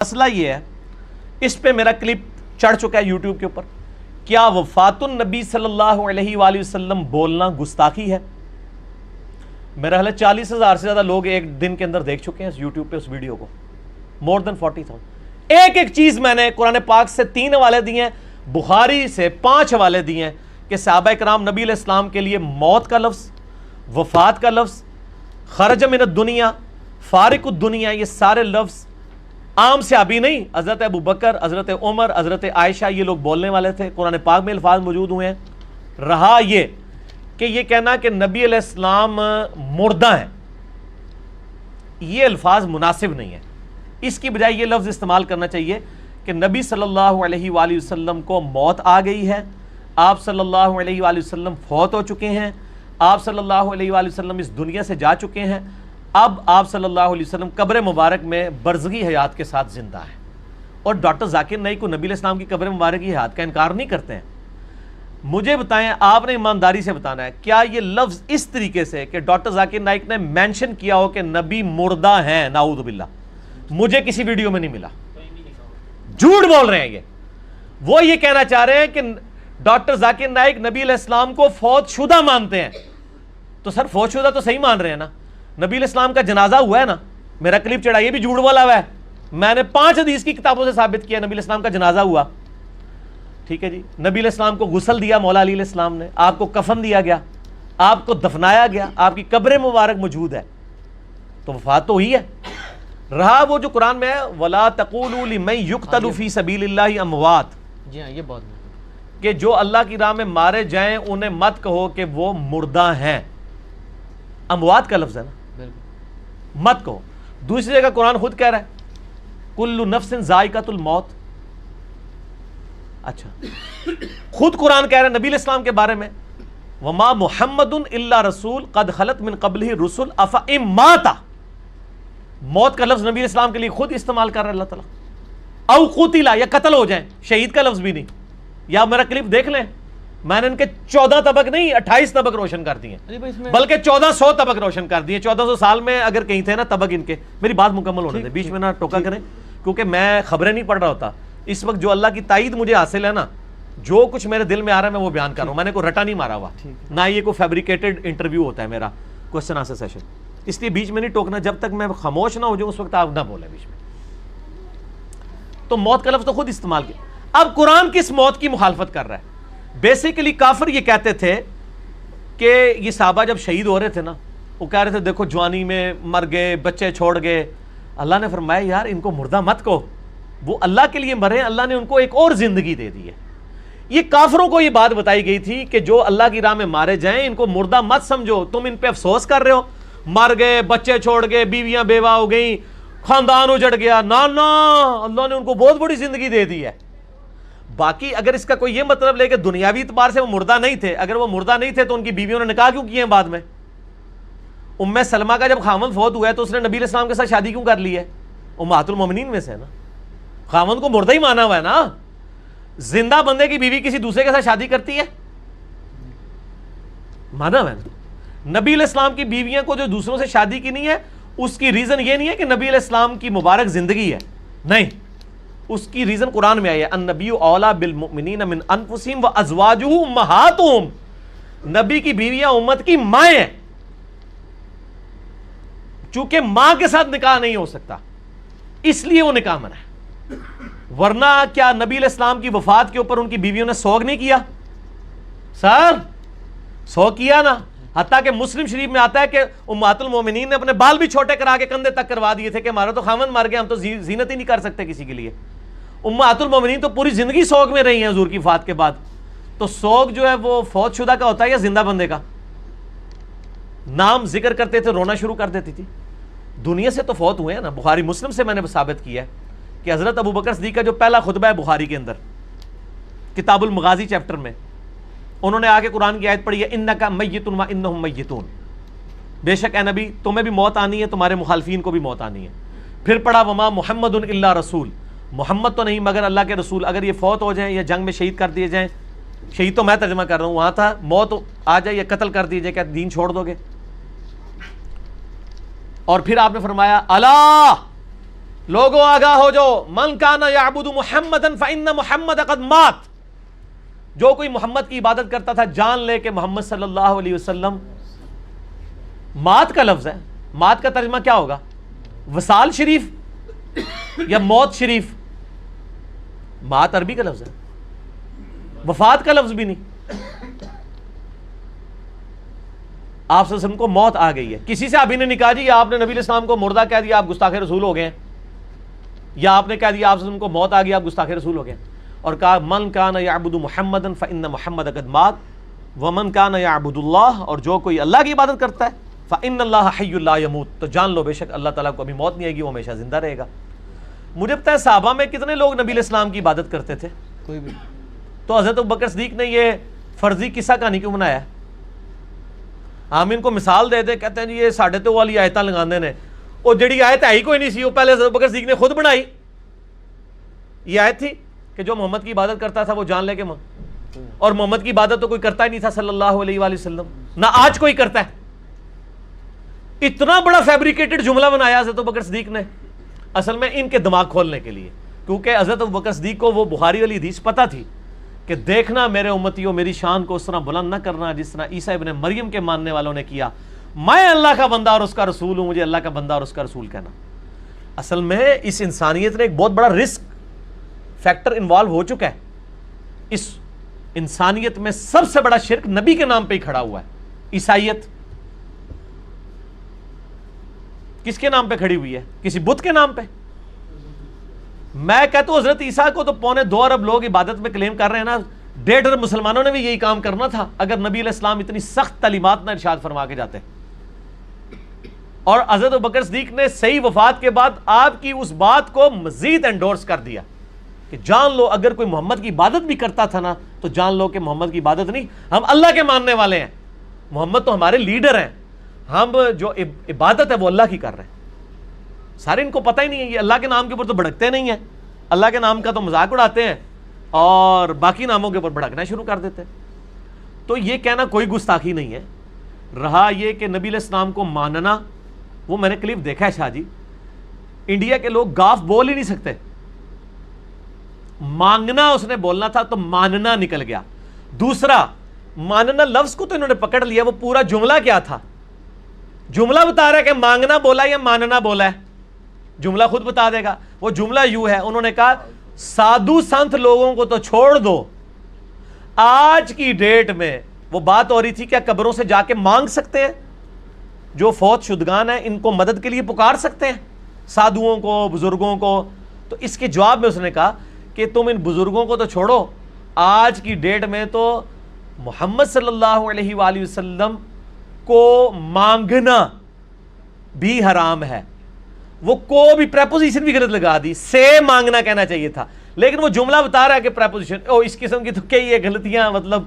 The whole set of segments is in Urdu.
مسئلہ یہ ہے، اس پہ میرا کلپ چڑھ چکا ہے یوٹیوب کے اوپر، کیا وفات النبی صلی اللہ علیہ وآلہ وسلم بولنا گستاخی ہے؟ میرا خیال ہے 40,000 سے زیادہ لوگ ایک دن کے اندر دیکھ چکے ہیں اس یوٹیوب پہ اس ویڈیو کو، مور دین 40,000۔ ایک چیز میں نے قرآن پاک سے 3 حوالے دیے ہیں، بخاری سے 5 حوالے دیے ہیں کہ صحابہ کرام نبی علیہ السلام کے لیے موت کا لفظ، وفات کا لفظ، خرج من الدنیا، فارق الدنیا، یہ سارے لفظ عام صحابی نہیں، حضرت ابو بکر، حضرت عمر، حضرت عائشہ، یہ لوگ بولنے والے تھے، قرآن پاک میں الفاظ موجود ہوئے ہیں۔ رہا یہ کہ یہ کہنا کہ نبی علیہ السلام مردہ ہیں، یہ الفاظ مناسب نہیں ہے، اس کی بجائے یہ لفظ استعمال کرنا چاہیے کہ نبی صلی اللہ علیہ وآلہ وسلم کو موت آ گئی ہے، آپ صلی اللہ علیہ وآلہ وسلم فوت ہو چکے ہیں، آپ صلی اللہ علیہ وآلہ وسلم اس دنیا سے جا چکے ہیں، اب آپ صلی اللہ علیہ وسلم قبر مبارک میں برزخی حیات کے ساتھ زندہ ہیں۔ اور ڈاکٹر ذاکر نائک کو نبی علیہ السلام کی قبر مبارک کی حیات کا انکار نہیں کرتے ہیں۔ مجھے بتائیں، آپ نے ایمانداری سے بتانا ہے، کیا یہ لفظ اس طریقے سے کہ ڈاکٹر ذاکر نائک نے مینشن کیا ہو کہ نبی مردہ ہیں، نعوذ باللہ، مجھے کسی ویڈیو میں نہیں ملا، جھوٹ بول رہے ہیں یہ۔ وہ یہ کہنا چاہ رہے ہیں کہ ڈاکٹر ذاکر نائک نبی علیہ السلام کو فوت شدہ مانتے ہیں، تو سر فوت شدہ تو صحیح مان رہے ہیں نا، نبی علیہ السلام کا جنازہ ہوا ہے نا، میرا کلپ چڑھا، یہ بھی جھوٹ بولا ہوا ہے، میں نے 5 حدیث کی کتابوں سے ثابت کیا نبی علیہ السلام کا جنازہ ہوا، ٹھیک ہے جی۔ نبی علیہ السلام کو غسل دیا مولا علی علیہ السلام نے، آپ کو کفن دیا گیا، آپ کو دفنایا گیا، آپ کی قبر مبارک موجود ہے، تو وفات تو ہوئی ہے۔ رہا وہ جو قرآن میں ہے وَلَا تَقُولُوا لِمَن يُقْتَلُ فِي سَبِيلِ اللَّهِ أَمْوَاتٌ، جی ہاں یہ بہت کہ جو اللہ کی راہ میں مارے جائیں انہیں مت کہو کہ وہ مردہ ہیں، اموات کا لفظ ہے نا، بالکل مت کہو۔ دوسری جگہ قرآن خود کہہ رہا ہے کل نفس ذائقۃ الموت، اچھا خود قرآن کہہ رہا ہے نبی علیہ السلام کے بارے میں وما محمد الا رسول قد خلت من قبلہ الرسل افئن مات، موت کا لفظ نبی علیہ السلام کے لیے خود استعمال کر رہا ہے اللہ تعالیٰ، او قتل، یا قتل ہو جائیں، شہید کا لفظ بھی نہیں۔ یا میرا کلپ دیکھ لیں، میں نے ان کے 14 طبق نہیں 28 طبق روشن کر دیے، بلکہ 1400 طبق روشن کر دیے۔ 1400 سال میں اگر کہیں تھے نا طبق ان کے، میری بات مکمل ہونے دیں، بیچ میں نہ ٹوکا کریں، کیونکہ میں خبریں نہیں پڑھ رہا ہوتا اس وقت، جو اللہ کی تائید مجھے حاصل ہے نا، جو کچھ میرے دل میں آ رہا ہے میں وہ بیان کر رہا ہوں، میں نے کوئی رٹا نہیں مارا ہوا، نہ یہ کوئی فیبریکیٹڈ انٹرویو ہوتا ہے میرا کوسچن آنسر سیشن، اس لیے بیچ میں نہیں ٹوکنا، جب تک میں خاموش نہ ہو جاؤں اس وقت آپ نہ بولیں بیچ میں۔ تو موت کا لفظ تو خود استعمال کیا۔ اب قرآن کس موت کی مخالفت کر رہا ہے؟ بیسیکلی کافر یہ کہتے تھے کہ یہ صحابہ جب شہید ہو رہے تھے نا، وہ کہہ رہے تھے دیکھو جوانی میں مر گئے، بچے چھوڑ گئے، اللہ نے فرمایا یار ان کو مردہ مت کہو، وہ اللہ کے لیے مرے، اللہ نے ان کو ایک اور زندگی دے دی ہے۔ یہ کافروں کو یہ بات بتائی گئی تھی کہ جو اللہ کی راہ میں مارے جائیں ان کو مردہ مت سمجھو، تم ان پہ افسوس کر رہے ہو، مر گئے، بچے چھوڑ گئے، بیویاں بیوہ ہو گئیں، خاندان اجڑ گیا، نا اللہ نے ان کو بہت بڑی زندگی دے دی ہے۔ باقی اگر اس کا کوئی یہ مطلب لے کہ دنیاوی اعتبار سے وہ مردہ نہیں تھے، اگر وہ مردہ نہیں تھے تو ان کی بیویوں نے نکاح کیوں کیے ہیں بعد میں؟ ام سلمہ کا جب خاوند فوت ہوا ہے تو اس نے نبی علیہ السلام کے ساتھ شادی کیوں کر لی ہے؟ امہات المومنین میں سے ہے نا، خاوند کو مردہ ہی مانا ہوا ہے نا، زندہ بندے کی بیوی کسی دوسرے کے ساتھ شادی کرتی ہے؟ مانا ہوا ہے نا۔ نبی علیہ السلام کی بیویاں کو جو دوسروں سے شادی کی نہیں ہے، اس کی ریزن یہ نہیں ہے کہ نبی علیہ السلام کی مبارک زندگی ہے، نہیں، اس کی ریزن قرآن میں آئی ہے النبی اولیٰ بالمؤمنین من انفسہم وازواجہ امہاتہم، نبی کی بیویاں امت کی مائیں ہیں، چونکہ ماں کے ساتھ نکاح نہیں ہو سکتا اس لیے وہ نکاح منع ہے، ورنہ کیا نبی علیہ السلام کی وفات کے اوپر ان کی بیویوں نے سوگ نہیں کیا؟ سر سوگ کیا نا، حتیٰ کہ مسلم شریف میں آتا ہے کہ امہات المومنین نے اپنے بال بھی چھوٹے کرا کے کندھے تک کروا دیے تھے کہ ہمارا تو خاوند مر گیا، ہم تو زینت ہی نہیں کر سکتے کسی کے لیے۔ امہات المومنین تو پوری زندگی سوگ میں رہی ہیں حضور کی وفات کے بعد، تو سوگ جو ہے وہ فوت شدہ کا ہوتا ہے یا زندہ بندے کا؟ نام ذکر کرتے تھے رونا شروع کر دیتی تھی، دنیا سے تو فوت ہوئے ہیں نا۔ بخاری مسلم سے میں نے ثابت کیا ہے کہ حضرت ابو بکر صدیق کا جو پہلا خطبہ ہے بخاری کے اندر کتاب المغازی چیپٹر میں، انہوں نے آ کے قرآن کی آیت پڑھی ہے انک میت و انہم میتون، بے شک اے نبی تمہیں بھی موت آنی ہے، تمہارے مخالفین کو بھی موت آنی ہے۔ پھر پڑھا وما محمد الا رسول، محمد تو نہیں مگر اللہ کے رسول، اگر یہ فوت ہو جائیں یا جنگ میں شہید کر دیے جائیں، شہید تو میں ترجمہ کر رہا ہوں، وہاں تھا موت آ جائے یا قتل کر دیے جائے، کیا دین چھوڑ دو گے؟ اور پھر آپ نے فرمایا الا لوگوں آگاہ ہو جو من کان یعبد محمدا فإن محمد قد مات، جو کوئی محمد کی عبادت کرتا تھا جان لے کہ محمد صلی اللہ علیہ وسلم مات کا لفظ ہے. مات کا ترجمہ کیا ہوگا؟ وصال شریف یا موت شریف؟ مات عربی کا لفظ ہے، وفات کا لفظ بھی نہیں. آپ صلی اللہ علیہ وسلم کو موت آ گئی ہے. کسی سے ابھی نے نہیں کہا جی آپ نے نبی علیہ السلام کو مردہ کہہ دیا آپ گستاخ رسول ہو گئے ہیں، یا آپ نے کہہ دیا آپ صلی اللہ علیہ وسلم کو موت آ گئی آپ گستاخ رسول ہو گئے ہیں. اور کہا من کان یعبد محمدا فإن محمد قد مات ومن کان یعبد اللہ، اور جو کوئی اللہ کی عبادت کرتا ہے فإن اللہ حی لا یموت، تو جان لو بے شک اللہ تعالیٰ کو ابھی موت نہیں آئے گی، وہ ہمیشہ زندہ رہے گا. مجھے پتہ ہے صحابہ میں کتنے لوگ نبی علیہ السلام کی عبادت کرتے تھے؟ کوئی بھی. تو حضرت ابوبکر صدیق نے یہ فرضی قصہ کہانی کیوں بنایا ہے؟ ہم ان کو مثال دے دے، کہتے ہیں جی یہ ساڑھے تو والی آیتاں لگاندے نے، وہ جڑی آیت ہے ہی کوئی نہیں سی، وہ پہلے حضرت ابوبکر صدیق نے خود بنائی. یہ آیت تھی کہ جو محمد کی عبادت کرتا تھا وہ جان لے کے اور محمد کی عبادت تو کوئی کرتا ہی نہیں تھا صلی اللہ علیہ وآلہ وسلم، نہ آج کوئی کرتا ہے. اتنا بڑا فیبریکیٹڈ جملہ بنایا حضرت ابوبکر صدیق نے اصل میں ان کے دماغ کھولنے کے لیے، کیونکہ حضرت ابوبکر صدیق کو وہ بخاری والی حدیث پتہ تھی کہ دیکھنا میرے امتیوں میری شان کو اس طرح بلند نہ کرنا جس طرح عیسیٰ ابن مریم کے ماننے والوں نے کیا. میں اللہ کا بندہ اور اس کا رسول ہوں، مجھے اللہ کا بندہ اور اس کا رسول کہنا. اصل میں اس انسانیت نے ایک بہت بڑا رسک فیکٹر انوالو ہو چکا ہے. اس انسانیت میں سب سے بڑا شرک نبی کے نام پہ ہی کھڑا ہوا ہے. عیسائیت کس کے نام پہ کھڑی ہوئی ہے؟ کسی بت کے نام پہ. میں کہتا ہوں حضرت عیسیٰ کو تو 2.25 ارب لوگ عبادت میں کلیم کر رہے ہیں نا، 1.5 ارب مسلمانوں نے بھی یہی کام کرنا تھا اگر نبی علیہ السلام اتنی سخت تعلیمات نہ ارشاد فرما کے جاتے. اور حضرت ابوبکر صدیق نے صحیح وفات کے بعد آپ کی اس بات کو مزید انڈورس کر دیا کہ جان لو اگر کوئی محمد کی عبادت بھی کرتا تھا نا تو جان لو کہ محمد کی عبادت نہیں، ہم اللہ کے ماننے والے ہیں. محمد تو ہمارے لیڈر ہیں، ہم جو عبادت ہے وہ اللہ کی کر رہے ہیں. سارے ان کو پتہ ہی نہیں ہے، یہ اللہ کے نام کے اوپر تو بھڑکتے نہیں ہیں، اللہ کے نام کا تو مذاق اڑاتے ہیں اور باقی ناموں کے اوپر بھڑکنا شروع کر دیتے ہیں. تو یہ کہنا کوئی گستاخی نہیں ہے. رہا یہ کہ نبی علیہ السلام کو ماننا، وہ میں نے کلپ دیکھا ہے شاہ جی، انڈیا کے لوگ گاف بول ہی نہیں سکتے. مانگنا اس نے بولنا تھا تو ماننا نکل گیا. دوسرا، ماننا لفظ کو تو انہوں نے پکڑ لیا، وہ پورا جملہ کیا تھا؟ جملہ بتا رہا ہے کہ مانگنا بولا یا ماننا بولا ہے، جملہ خود بتا دے گا. وہ جملہ یوں ہے، انہوں نے کہا سادھو سنت لوگوں کو تو چھوڑ دو، آج کی ڈیٹ میں وہ بات ہو رہی تھی کیا قبروں سے جا کے مانگ سکتے ہیں؟ جو فوت شدگان ہیں ان کو مدد کے لیے پکار سکتے ہیں، سادھوؤں کو، بزرگوں کو؟ تو اس کے جواب میں اس نے کہا کہ تم ان بزرگوں کو تو چھوڑو، آج کی ڈیٹ میں تو محمد صلی اللہ علیہ وآلہ وسلم کو مانگنا بھی حرام ہے. وہ کو بھی پریپوزیشن بھی غلط لگا دی، سے مانگنا کہنا چاہیے تھا، لیکن وہ جملہ بتا رہا ہے کہ پریپوزیشن اس قسم کی تو کئی غلطیاں مطلب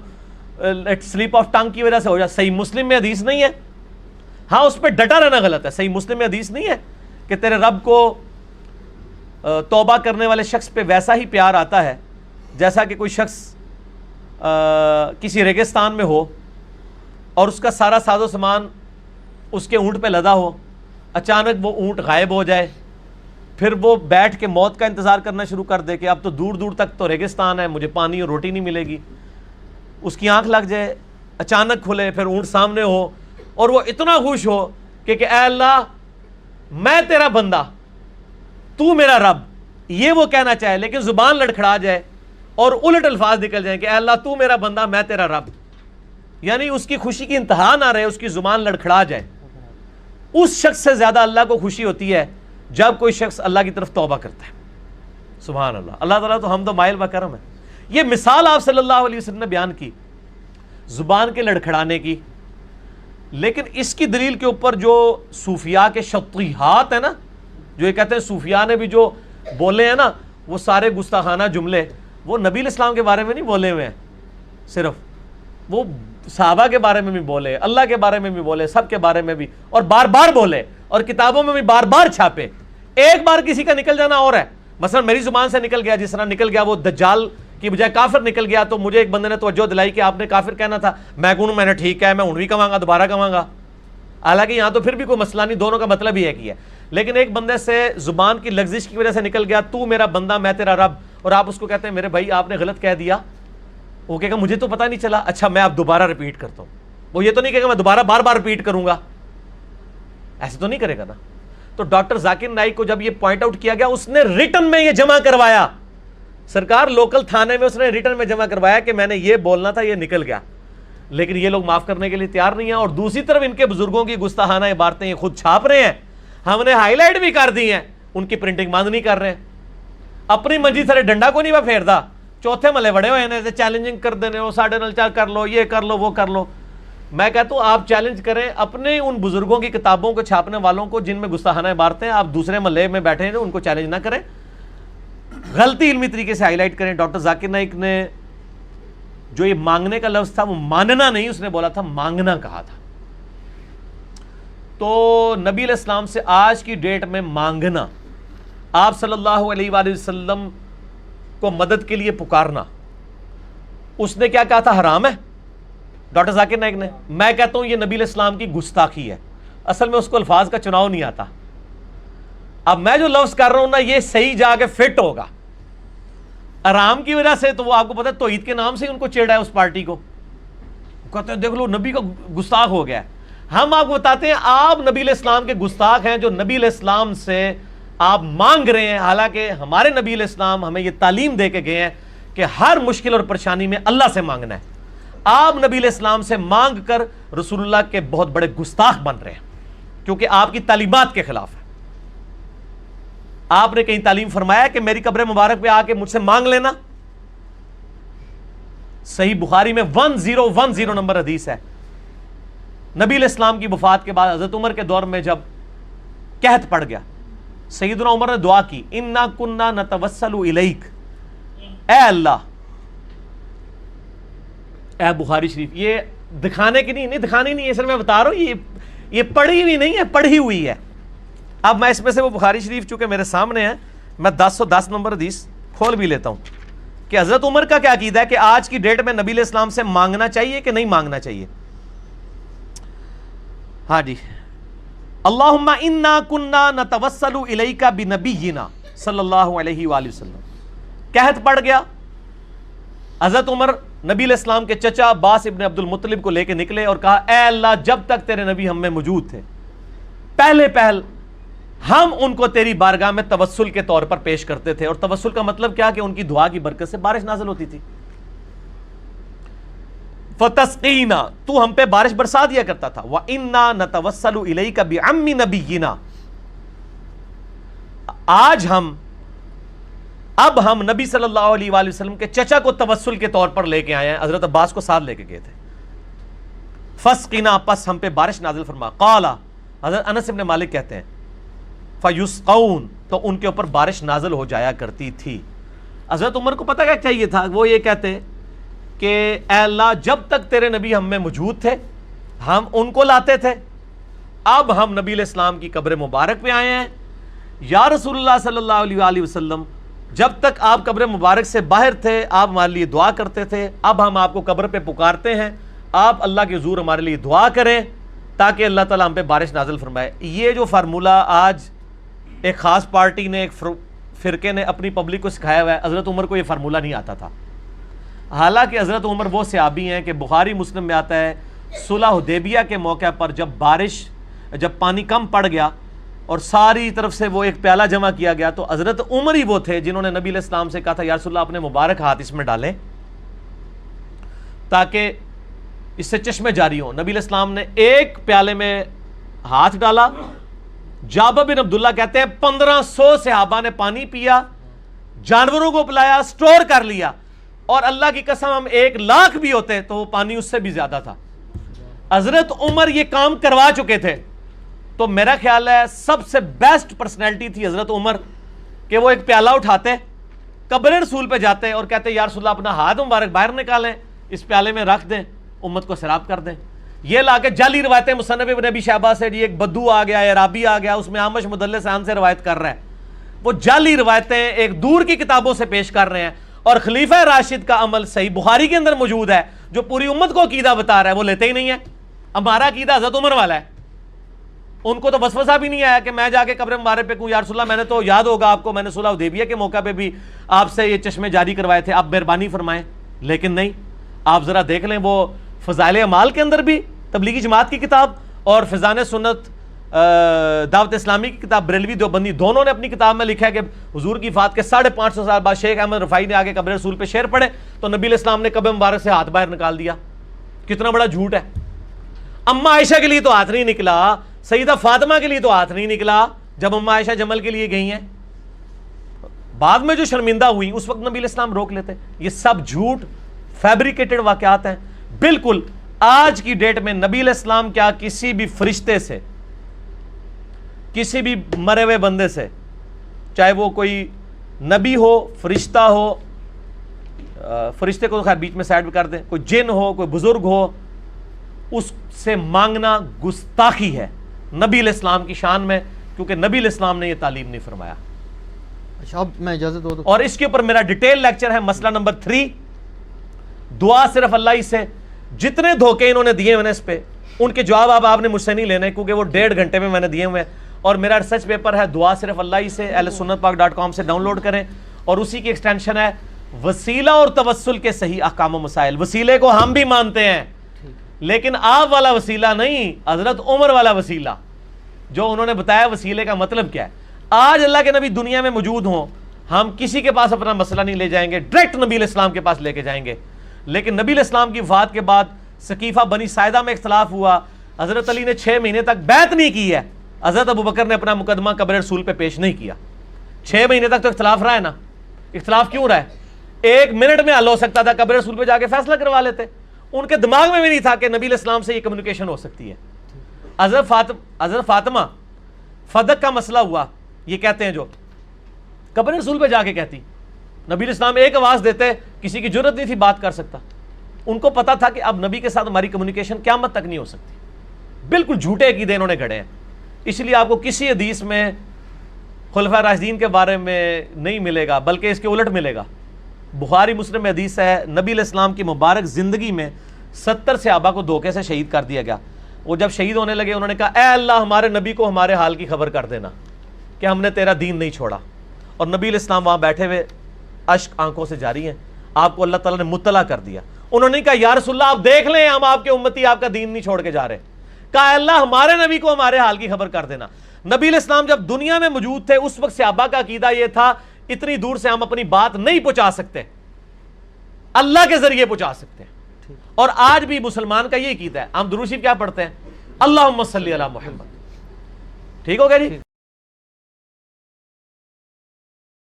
سلیپ آف ٹنگ کی وجہ سے ہو جائے. صحیح مسلم میں حدیث نہیں ہے، ہاں اس پہ ڈٹا رہنا غلط ہے. صحیح مسلم میں حدیث نہیں ہے کہ تیرے رب کو توبہ کرنے والے شخص پہ ویسا ہی پیار آتا ہے جیسا کہ کوئی شخص کسی ریگستان میں ہو اور اس کا سارا ساز و سامان اس کے اونٹ پہ لدا ہو، اچانک وہ اونٹ غائب ہو جائے، پھر وہ بیٹھ کے موت کا انتظار کرنا شروع کر دے کہ اب تو دور دور تک تو ریگستان ہے، مجھے پانی اور روٹی نہیں ملے گی. اس کی آنکھ لگ جائے، اچانک کھلے، پھر اونٹ سامنے ہو اور وہ اتنا خوش ہو کہ اے اللہ میں تیرا بندہ تو میرا رب، یہ وہ کہنا چاہے لیکن زبان لڑکھڑا جائے اور الٹ الفاظ نکل جائیں کہ اے اللہ تو میرا بندہ میں تیرا رب، یعنی اس کی خوشی کی انتہا نہ رہے، اس کی زبان لڑکھڑا جائے. اس شخص سے زیادہ اللہ کو خوشی ہوتی ہے جب کوئی شخص اللہ کی طرف توبہ کرتا ہے. سبحان اللہ. اللہ تعالیٰ تو حمد و مائل و کرم ہے. یہ مثال آپ صلی اللہ علیہ وسلم نے بیان کی زبان کے لڑکھڑانے کی، لیکن اس کی دلیل کے اوپر جو صوفیاء کے شطیحات ہیں نا، جو یہ کہتے ہیں صوفیاء نے بھی جو بولے ہیں نا وہ سارے گستاخانہ جملے، وہ نبی علیہ السلام کے بارے میں نہیں بولے ہوئے ہیں، صرف وہ صحابہ کے بارے میں بھی بولے، اللہ کے بارے میں بھی بولے، سب کے بارے میں بھی، اور بار بار بولے اور کتابوں میں بھی بار بار چھاپے. ایک بار کسی کا نکل جانا اور ہے، مثلا میری زبان سے نکل گیا، جس طرح نکل گیا وہ دجال کی بجائے کافر نکل گیا، تو مجھے ایک بندے نے توجہ دلائی کہ آپ نے کافر کہنا تھا، میں کہوں میں نے ٹھیک ہے، میں ہوں بھی کہوں گا، دوبارہ کہوں گا. حالانکہ یہاں تو پھر بھی کوئی مسئلہ نہیں، دونوں کا مطلب ہی ہے کہ ہے. لیکن ایک بندے سے زبان کی لغزش کی وجہ سے نکل گیا تو میرا بندہ میں تیرا رب، اور آپ اس کو کہتے ہیں میرے بھائی آپ نے غلط کہہ دیا، وہ کہے گا مجھے تو پتہ نہیں چلا، اچھا میں اب دوبارہ ریپیٹ کرتا ہوں. وہ یہ تو نہیں کہے گا میں دوبارہ بار بار ریپیٹ کروں گا، ایسے تو نہیں کرے گا نا. تو ڈاکٹر ذاکر نائک کو جب یہ پوائنٹ آؤٹ کیا گیا، اس نے ریٹن میں یہ جمع کروایا، سرکار لوکل تھانے میں اس نے ریٹن میں جمع کروایا کہ میں نے یہ بولنا تھا، یہ نکل گیا. لیکن یہ لوگ معاف کرنے کے لیے تیار نہیں ہیں. اور دوسری طرف ان کے بزرگوں کی گستاخانہ عبارتیں یہ خود چھاپ رہے ہیں، ہم نے ہائی لائٹ بھی کر دی ہیں، ان کی پرنٹنگ بند نہیں کر رہے ہیں. اپنی منجی سارے ڈنڈا کو نہیں وہ پھیردا، چوتھے ملے بڑے ہوئے ہیں چیلنجنگ کر دینے، وہ ساڑھے نل چار کر لو، یہ کر لو، وہ کر لو. میں کہتا ہوں آپ چیلنج کریں اپنے ان بزرگوں کی کتابوں کو چھاپنے والوں کو جن میں گستاخانہ عبارتیں، آپ دوسرے محلے میں بیٹھے ہیں ان کو چیلنج نہ کریں، غلطی علمی طریقے سے ہائی لائٹ کریں. ڈاکٹر ذاکر نائک نے جو یہ مانگنے کا لفظ تھا وہ ماننا نہیں، اس نے بولا تھا مانگنا کہا تھا. تو نبی علیہ السلام سے آج کی ڈیٹ میں مانگنا، آپ صلی اللہ علیہ وآلہ وسلم کو مدد کے لیے پکارنا، اس نے کیا کہا تھا حرام ہے ڈاکٹر ذاکر نائک نے. میں کہتا ہوں یہ نبی علیہ السلام کی گستاخی ہے. اصل میں اس کو الفاظ کا چناؤ نہیں آتا. اب میں جو لفظ کر رہا ہوں نا یہ صحیح جا کے فٹ ہوگا. آرام کی وجہ سے تو وہ آپ کو پتا ہے توحید کے نام سے ان کو چیڑا ہے اس پارٹی کو، کہتے ہیں دیکھ لو نبی کا گستاخ ہو گیا ہے. ہم آپ کو بتاتے ہیں آپ نبی علیہ السلام کے گستاخ ہیں جو نبی علیہ السلام سے آپ مانگ رہے ہیں، حالانکہ ہمارے نبی علیہ السلام ہمیں یہ تعلیم دے کے گئے ہیں کہ ہر مشکل اور پریشانی میں اللہ سے مانگنا ہے. آپ نبی علیہ السلام سے مانگ کر رسول اللہ کے بہت بڑے گستاخ بن رہے ہیں کیونکہ آپ کی تعلیمات کے خلاف ہے. آپ نے کہیں تعلیم فرمایا کہ میری قبر مبارک پہ آ کے مجھ سے مانگ لینا؟ صحیح بخاری میں 1010 نمبر حدیث ہے. نبی علیہ السلام کی وفات کے بعد حضرت عمر کے دور میں جب قحط پڑ گیا، سیدنا عمر نے دعا کی انا کننا نتوسل الیک، اے اللہ، اے بخاری شریف. یہ دکھانے کی نہیں دکھانی نہیں ہے سر، میں بتا رہا ہوں یہ پڑھی ہوئی نہیں ہے، پڑھی ہوئی ہے. اب میں اس میں سے وہ بخاری شریف چونکہ میرے سامنے ہے میں 1010 نمبر حدیث کھول بھی لیتا ہوں کہ حضرت عمر کا کیا عقیدہ ہے کہ آج کی ڈیٹ میں نبی علیہ السلام سے مانگنا چاہیے کہ نہیں مانگنا چاہیے. ہاں جی، اللہم انا کننا نتوسل الیک بنبینا صلی اللہ علیہ وآلہ وسلم. قحط پڑ گیا، حضرت عمر نبی علیہ السلام کے چچا عباس ابن عبد المطلب کو لے کے نکلے اور کہا اے اللہ جب تک تیرے نبی ہم میں موجود تھے پہل ہم ان کو تیری بارگاہ میں توسل کے طور پر پیش کرتے تھے. اور توسل کا مطلب کیا کہ ان کی دعا کی برکت سے بارش نازل ہوتی تھی. فتسقینا، تو ہم پہ بارش برسا دیا کرتا تھا. وَإِنَّا نَتَوَسَّلُ إِلَيْكَ بِعَمِّ نَبِيِّنَا، اب ہم نبی صلی اللہ علیہ وآلہ وسلم کے چچا کو توسل کے طور پر لے کے آئے ہیں. حضرت عباس کو ساتھ لے کے گئے تھے. فسقنا، پس ہم پہ بارش نازل فرما. قال، حضرت انس ابن مالک کہتے ہیں فیسقون، تو ان کے اوپر بارش نازل ہو جایا کرتی تھی. حضرت عمر کو پتہ کیا چاہیے تھا؟ وہ یہ کہتے کہ اے اللہ جب تک تیرے نبی ہم میں موجود تھے ہم ان کو لاتے تھے، اب ہم نبی علیہ السلام کی قبر مبارک پہ آئے ہیں. یا رسول اللہ صلی اللہ علیہ وآلہ وسلم جب تک آپ قبر مبارک سے باہر تھے آپ ہمارے لیے دعا کرتے تھے، اب ہم آپ کو قبر پہ پکارتے ہیں، آپ اللہ کے حضور ہمارے لیے دعا کریں تاکہ اللہ تعالیٰ ہم پہ بارش نازل فرمائے. یہ جو فارمولہ آج ایک خاص پارٹی نے، ایک فرقے نے اپنی پبلک کو سکھایا ہوا ہے، حضرت عمر کو یہ فارمولہ نہیں آتا تھا. حالانکہ حضرت عمر وہ صحابی ہیں کہ بخاری مسلم میں آتا ہے صلح حدیبیہ کے موقع پر جب پانی کم پڑ گیا اور ساری طرف سے وہ ایک پیالہ جمع کیا گیا تو حضرت عمر ہی وہ تھے جنہوں نے نبی علیہ السلام سے کہا تھا یا رسول اللہ اپنے مبارک ہاتھ اس میں ڈالیں تاکہ اس سے چشمے جاری ہوں. نبی علیہ السلام نے ایک پیالے میں ہاتھ ڈالا. جابر بن عبداللہ کہتے ہیں 1500 صحابہ نے پانی پیا، جانوروں کو پلایا، سٹور کر لیا، اور اللہ کی قسم ہم 1,00,000 بھی ہوتے تو وہ پانی اس سے بھی زیادہ تھا. حضرت عمر یہ کام کروا چکے تھے. تو میرا خیال ہے سب سے بیسٹ پرسنالٹی تھی حضرت عمر کہ وہ ایک پیالہ اٹھاتے، قبر رسول پہ جاتے اور کہتے یا رسول اللہ اپنا ہاتھ مبارک باہر نکالیں، اس پیالے میں رکھ دیں، امت کو سیراب کر دیں. یہ لا کے جعلی روایتیں مصنف ابن ابی شیبہ سے، ایک بدو آ گیا، عرابی آ گیا، اس میں عامش مدلس عن سے روایت کر رہا ہے. وہ جعلی روایتیں ایک دور کی کتابوں سے پیش کر رہے ہیں. اور خلیفہ راشد کا عمل صحیح بخاری کے اندر موجود ہے جو پوری امت کو عقیدہ بتا رہا ہے، وہ لیتے ہی نہیں ہے. ہمارا عقیدہ حضرت عمر والا ہے. ان کو تو وسوسہ بھی نہیں آیا کہ میں جا کے قبر مبارک پہ کہوں یا رسول اللہ میں نے تو یاد ہوگا آپ کو میں نے صلح حدیبیہ کے موقع پہ بھی آپ سے یہ چشمے جاری کروائے تھے، آپ مہربانی فرمائیں. لیکن نہیں، آپ ذرا دیکھ لیں وہ فضائل اعمال کے اندر بھی تبلیغی جماعت کی کتاب اور فیضان سنت دعوت اسلامی کی کتاب بریلوی دیوبندی دونوں نے اپنی کتاب میں لکھا ہے کہ حضور کی وفات کے 550 سال بعد شیخ احمد رفاعی نے آگے قبر رسول پہ شعر پڑھے تو نبی علیہ السلام نے قبر مبارک سے ہاتھ باہر نکال دیا. کتنا بڑا جھوٹ ہے. اما عائشہ کے لیے تو ہاتھ نہیں نکلا، سیدہ فاطمہ کے لیے تو ہاتھ نہیں نکلا جب اما عائشہ جمل کے لیے گئی ہیں. بعد میں جو شرمندہ ہوئی اس وقت نبی علیہ السلام روک لیتے. یہ سب جھوٹ فیبریکیٹڈ واقعات ہیں. بالکل آج کی ڈیٹ میں نبی علیہ السلام کیا کسی بھی فرشتے سے، کسی بھی مرے ہوئے بندے سے، چاہے وہ کوئی نبی ہو، فرشتہ ہو، فرشتے کو خیر بیچ میں سائڈ پہ کر دیں، کوئی جن ہو، کوئی بزرگ ہو، اس سے مانگنا گستاخی ہے نبی علیہ السلام کی شان میں، کیونکہ نبی علیہ السلام نے یہ تعلیم نہیں فرمایا. اچھا اب میں اجازت دو. اور اس کے اوپر میرا ڈیٹیل لیکچر ہے. مسئلہ نمبر 3، دعا صرف اللہ ہی سے. جتنے دھوکے انہوں نے دیے ہوئے اس پہ، ان کے جواب آپ نے مجھ سے نہیں لینے کیونکہ وہ 1.5 گھنٹے میں نے دیے ہوئے ہیں. اور میرا ریسرچ پیپر ہے دعا صرف اللہ ہی سے، ahlsunnatpak.com سے ڈاؤن لوڈ کریں. اور اسی کی ایکسٹینشن ہے وسیلہ اور توسل کے صحیح احکام و مسائل. وسیلے کو ہم بھی مانتے ہیں لیکن آپ والا وسیلہ نہیں، حضرت عمر والا وسیلہ جو انہوں نے بتایا وسیلے کا مطلب کیا ہے. آج اللہ کے نبی دنیا میں موجود ہوں، ہم کسی کے پاس اپنا مسئلہ نہیں لے جائیں گے، ڈائریکٹ نبی علیہ السلام کے پاس لے کے جائیں گے. لیکن نبی علیہ السلام کی وفات کے بعد سقیفہ بنی ساعدہ میں اختلاف ہوا، حضرت علی نے 6 مہینے تک بیعت نہیں کی ہے، حضرت ابوبکر نے اپنا مقدمہ قبر رسول پہ پیش نہیں کیا. 6 مہینے تک تو اختلاف رہا ہے نا. اختلاف کیوں رہا ہے؟ 1 منٹ میں حل ہو سکتا تھا، قبر رسول پہ جا کے فیصلہ کروا لیتے. ان کے دماغ میں بھی نہیں تھا کہ نبی علیہ السلام سے یہ کمیونیکیشن ہو سکتی ہے. حضرت فاطمہ فدق کا مسئلہ ہوا، یہ کہتے ہیں جو قبر رسول پہ جا کے کہتی، نبی علیہ السلام ایک آواز دیتے، کسی کی جرت نہیں تھی بات کر سکتا. ان کو پتا تھا کہ اب نبی کے ساتھ ہماری کمیونیکیشن قیامت تک نہیں ہو سکتی. بالکل جھوٹے عقیدے انہوں نے گھڑے ہیں. اس لیے آپ کو کسی حدیث میں خلفاء راشدین کے بارے میں نہیں ملے گا، بلکہ اس کے الٹ ملے گا. بخاری مسلم میں حدیث ہے، نبی علیہ السلام کی مبارک زندگی میں 70 صحابہ کو دھوکے سے شہید کر دیا گیا. وہ جب شہید ہونے لگے انہوں نے کہا اے اللہ ہمارے نبی کو ہمارے حال کی خبر کر دینا کہ ہم نے تیرا دین نہیں چھوڑا. اور نبی علیہ السلام وہاں بیٹھے ہوئے اشک آنکھوں سے جاری ہیں. آپ کو اللہ تعالیٰ نے مطلع کر دیا. انہوں نے کہا یا رسول اللہ آپ دیکھ لیں ہم آپ کے امتی آپ کا دین نہیں چھوڑ کے جا رہے. کہا اے اللہ ہمارے نبی کو ہمارے حال کی خبر کر دینا. نبی علیہ السلام جب دنیا میں موجود تھے اس وقت صحابہ کا عقیدہ یہ تھا اتنی دور سے ہم اپنی بات نہیں پہنچا سکتے، اللہ کے ذریعے پہنچا سکتے ہیں. اور آج بھی مسلمان کا یہ عقیدہ ہے. ہم درود شریف کیا پڑھتے ہیں؟ اللہم صلی علی محمد. ٹھیک ہو گیا جی.